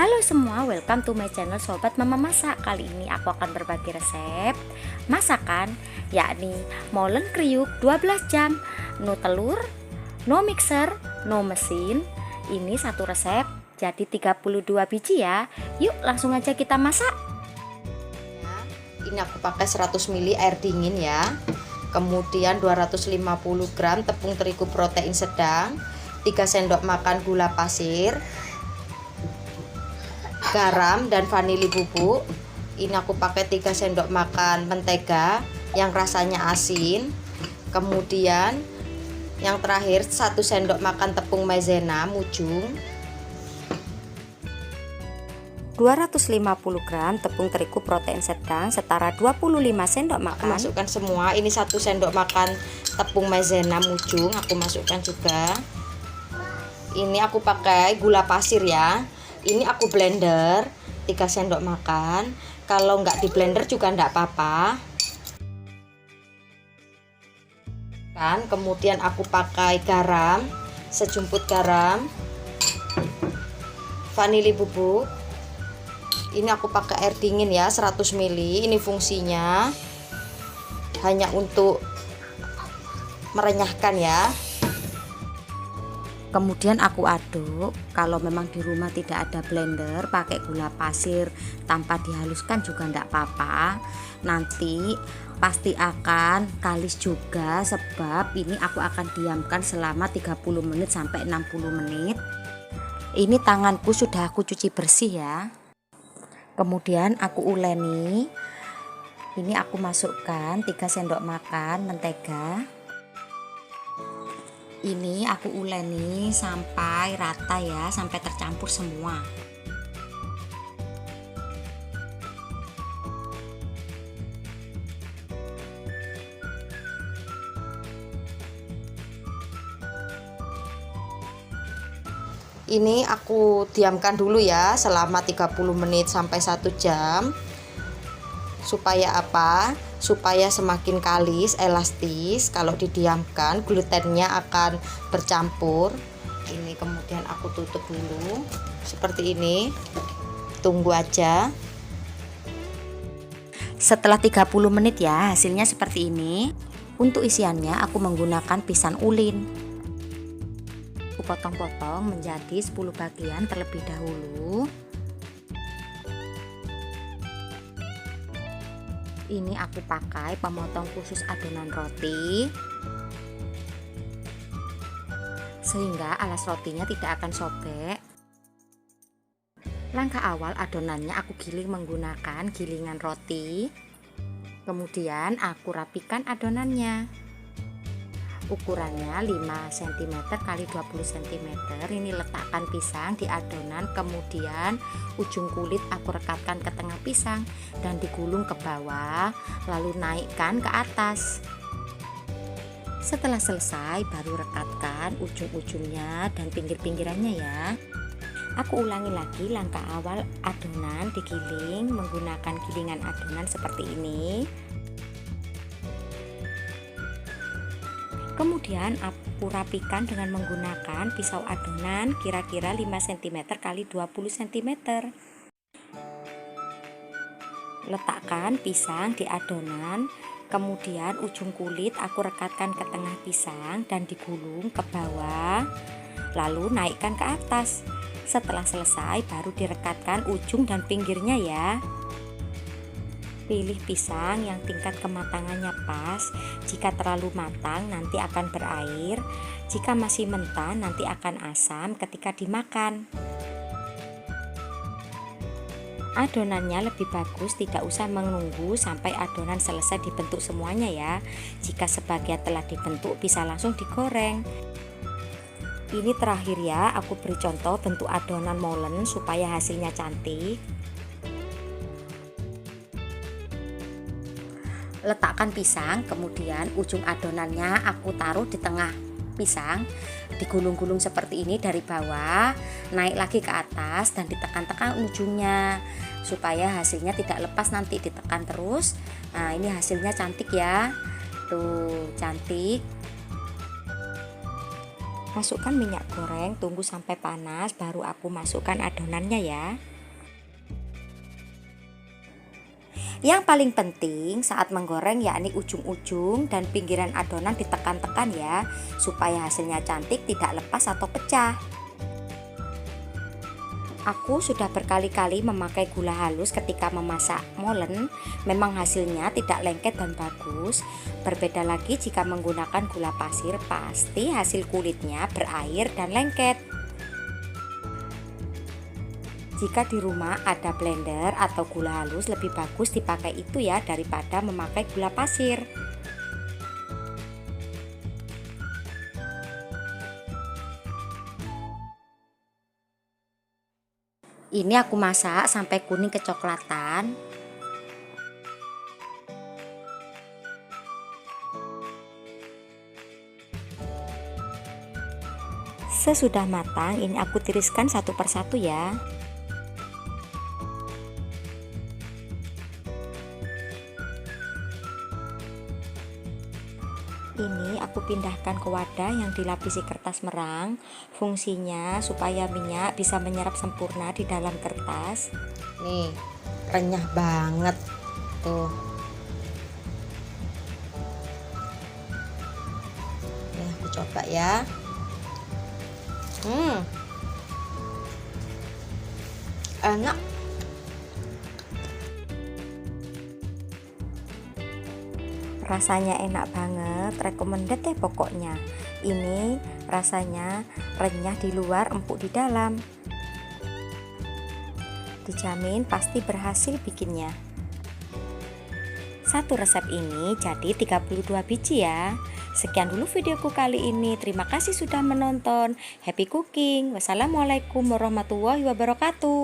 Halo semua, welcome to my channel Sobat Mama Masak. Kali ini aku akan berbagi resep masakan, yakni molen kriuk 12 jam, no telur, no mixer, no mesin. Ini satu resep jadi 32 biji ya. Yuk langsung aja kita masak. Ini aku pakai 100 ml air dingin ya. Kemudian 250 gram tepung terigu protein sedang, 3 sendok makan gula pasir, garam dan vanili bubuk. Ini aku pakai 3 sendok makan mentega yang rasanya asin. Kemudian yang terakhir 1 sendok makan tepung maizena mujung. 250 gram tepung terigu protein sedang setara 25 sendok makan. Masukkan semua. Ini 1 sendok makan tepung maizena mujung aku masukkan juga. Ini aku pakai gula pasir ya. Ini aku blender 3 sendok makan. Kalau nggak di blender juga nggak apa-apa kan. Kemudian aku pakai garam, sejumput garam, vanili bubuk. Ini aku pakai air dingin ya 100 ml. Ini fungsinya hanya untuk merenyahkan ya. Kemudian aku aduk. Kalau memang di rumah tidak ada blender, pakai gula pasir tanpa dihaluskan juga enggak apa-apa. Nanti pasti akan kalis juga, sebab ini aku akan diamkan selama 30 menit sampai 60 menit. Ini tanganku sudah aku cuci bersih ya. Kemudian aku uleni. Ini aku masukkan 3 sendok makan mentega. Ini aku uleni sampai rata ya, sampai tercampur semua. Ini aku diamkan dulu ya selama 30 menit sampai 1 jam. Supaya apa? Supaya semakin kalis, elastis. Kalau didiamkan glutennya akan bercampur. Ini kemudian aku tutup dulu seperti ini. Tunggu aja. Setelah 30 menit ya, hasilnya seperti ini. Untuk isiannya aku menggunakan pisang ulin. Aku potong-potong menjadi 10 bagian terlebih dahulu. Ini aku pakai pemotong khusus adonan roti, sehingga alas rotinya tidak akan sobek. Langkah awal adonannya aku giling menggunakan gilingan roti. Kemudian aku rapikan adonannya. Ukurannya 5 cm x 20 cm. Ini letakkan pisang di adonan, kemudian ujung kulit aku rekatkan ke tengah pisang dan digulung ke bawah, lalu naikkan ke atas. Setelah selesai baru rekatkan ujung-ujungnya dan pinggir-pinggirannya ya. Aku ulangi lagi langkah awal adonan digiling menggunakan gilingan adonan seperti ini. Kemudian aku rapikan dengan menggunakan pisau adonan kira-kira 5 cm x 20 cm. Letakkan pisang di adonan, kemudian ujung kulit aku rekatkan ke tengah pisang dan digulung ke bawah, lalu naikkan ke atas. Setelah selesai baru direkatkan ujung dan pinggirnya ya. Pilih pisang yang tingkat kematangannya pas. Jika terlalu matang nanti akan berair, jika masih mentah nanti akan asam ketika dimakan. Adonannya lebih bagus tidak usah menunggu sampai adonan selesai dibentuk semuanya ya. Jika sebagian telah dibentuk bisa langsung digoreng. Ini terakhir ya, aku beri contoh bentuk adonan molen supaya hasilnya cantik. Letakkan pisang, kemudian ujung adonannya aku taruh di tengah pisang, digulung-gulung seperti ini dari bawah, naik lagi ke atas dan ditekan-tekan ujungnya supaya hasilnya tidak lepas, nanti ditekan terus. Nah, ini hasilnya cantik ya. Tuh, cantik. Masukkan minyak goreng, tunggu sampai panas baru aku masukkan adonannya ya. Yang paling penting saat menggoreng yakni ujung-ujung dan pinggiran adonan ditekan-tekan ya, supaya hasilnya cantik, tidak lepas atau pecah. Aku sudah berkali-kali memakai gula halus ketika memasak molen, memang hasilnya tidak lengket dan bagus. Berbeda lagi jika menggunakan gula pasir, pasti hasil kulitnya berair dan lengket. Jika di rumah ada blender atau gula halus, lebih bagus dipakai itu ya daripada memakai gula pasir. Ini aku masak sampai kuning kecoklatan. Sesudah matang, ini aku tiriskan satu persatu ya. Ini aku pindahkan ke wadah yang dilapisi kertas merang. Fungsinya supaya minyak bisa menyerap sempurna di dalam kertas. Nih, renyah banget tuh. Nih aku coba ya. Enak. Rasanya enak banget, recommended deh pokoknya. Ini rasanya renyah di luar, empuk di dalam. Dijamin pasti berhasil bikinnya. Satu resep ini jadi 32 biji ya. Sekian dulu videoku kali ini. Terima kasih sudah menonton. Happy cooking. Wassalamualaikum warahmatullahi wabarakatuh.